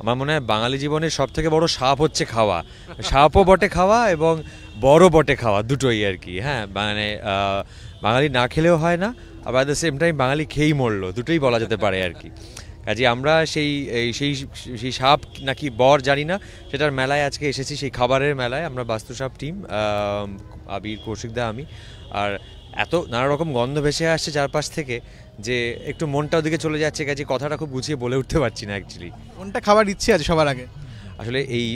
আমার মনে হয় বাঙালি জীবনের সবথেকে বড় সাপ হচ্ছে খাওয়া। সাপও বটে খাওয়া এবং বড় বটে খাওয়া, দুটোই আর কি। হ্যাঁ, মানে বাঙালি না খেলেও হয় না, আবার অ্যাট দ্য সেম টাইম বাঙালি খেয়েই মরলো, দুটোই বলা যেতে পারে আর কি। কাজে আমরা সেই সেই সাপ নাকি বর জানি না, সেটার মেলায় আজকে এসেছি, সেই খাবারের মেলায়। আমরা বাস্তুসাপ টিম, আবির, কৌশিকদা, আমি। আর এত নানা রকম গন্ধ ভেসে আসছে চারপাশ থেকে যে একটু মনটা ওদিকে চলে যাচ্ছে। কাজে কথাটা খুব গুছিয়ে বলে উঠতে পারছি না অ্যাকচুয়ালি। কোনটা খাবার ইচ্ছে আছে সবার আগে? আসলে এই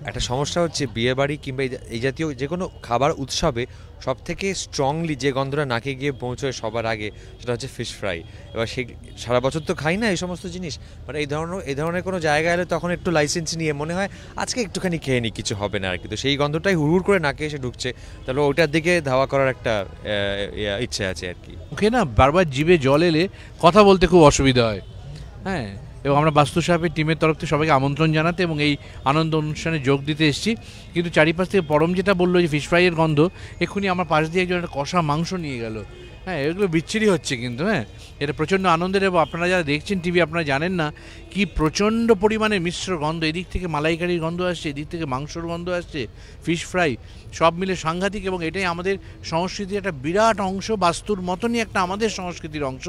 একটা সমস্যা হচ্ছে বিয়েবাড়ি কিংবা এই জাতীয় যে কোনো খাবার উৎসবে সবথেকে স্ট্রংলি যে গন্ধটা নাকে গিয়ে পৌঁছয় সবার আগে, সেটা হচ্ছে ফিশ ফ্রাই। এবার সেই সারা বছর তো খাই না এই সমস্ত জিনিস, মানে এই ধরনের কোনো জায়গায় এলে তখন একটু লাইসেন্স নিয়ে মনে হয় আজকে একটুখানি খেয়ে নিই, কিছু হবে না আর কি। তো সেই গন্ধটাই হুড় করে নাকে এসে ঢুকছে, তাহলে ওইটার দিকে ধাওয়া করার একটা ইচ্ছে আছে আর কি। মুখে না বারবার জিভে জল এলে কথা বলতে খুব অসুবিধা হয়। হ্যাঁ, এবং আমরা বাস্তুসাপের টিমের তরফ থেকে সবাইকে আমন্ত্রণ জানাতে এবং এই আনন্দ অনুষ্ঠানে যোগ দিতে এসেছি। কিন্তু চারিপাশ থেকে পরম যেটা বললো যে ফিশ ফ্রাইয়ের গন্ধ, এক্ষুনি আমার পাশ দিয়ে একজন একটা কষা মাংস নিয়ে গেল। হ্যাঁ, এগুলো বিচ্ছিরি হচ্ছে কিন্তু। হ্যাঁ, এটা প্রচণ্ড আনন্দের, এবং আপনারা যারা দেখছেন টিভি, আপনারা জানেন না কি প্রচণ্ড পরিমাণে মিশ্র গন্ধ। এদিক থেকে মালাইকারির গন্ধ আসছে, এদিক থেকে মাংসর গন্ধ আসছে, ফিশ ফ্রাই সব মিলে সাংঘাতিক। এবং এটাই আমাদের সংস্কৃতির একটা বিরাট অংশ, বাস্তুর মতনই একটা আমাদের সংস্কৃতির অংশ।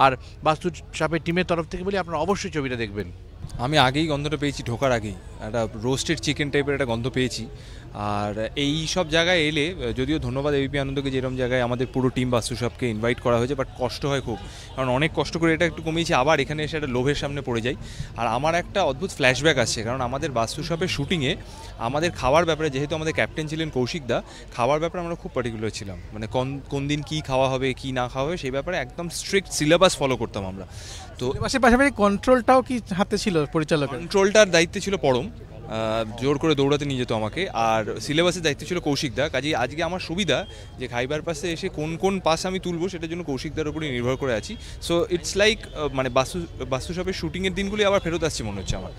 আর বাস্তু সাপের টিমের তরফ থেকে বলি, আপনারা অবশ্যই ছবিটা দেখবেন। আমি আগেই গন্ধটা পেয়েছি, ঢোকার আগেই একটা রোস্টেড চিকেন টাইপের একটা গন্ধ পেয়েছি। আর এই সব জায়গায় এলে, যদিও ধন্যবাদ এবিপি আনন্দকে, যেরকম জায়গায় আমাদের পুরো টিম বাস্তুসাপকে ইনভাইট করা হয়েছে, বাট কষ্ট হয় খুব, কারণ অনেক কষ্ট করে এটা একটু কমিয়েছি, আবার এখানে এসে একটা লোভের সামনে পড়ে যাই। আর আমার একটা অদ্ভুত ফ্ল্যাশব্যাক আসছে, কারণ আমাদের বাস্তুসাপের শুটিংয়ে আমাদের খাওয়ার ব্যাপারে, যেহেতু আমাদের ক্যাপ্টেন ছিলেন কৌশিকদা, খাওয়ার ব্যাপারে আমরা খুব পার্টিকুলার ছিলাম। মানে কোন দিন কী খাওয়া হবে, কী না খাওয়া হবে, সেই ব্যাপারে একদম স্ট্রিক্ট সিলেবাস ফলো করতাম আমরা। তো পাশাপাশি কন্ট্রোলটাও কি হাতে ছিল পরিচালকের? কন্ট্রোলটার দায়িত্বে ছিল পরম, জোর করে দৌড়াতে নিয়ে যেত আমাকে, আর সিলেবাসের দায়িত্ব ছিল কৌশিকদা। কাজেই আজকে আমার সুবিধা যে খাইবার পাশে এসে কোন পাস আমি তুলবো সেটার জন্য কৌশিকদার উপরই নির্ভর করে আছি। সো ইটস লাইক মানে বাস্তুসাপের শুটিংয়ের দিনগুলি আবার ফেরত আসছে মনে হচ্ছে আমার।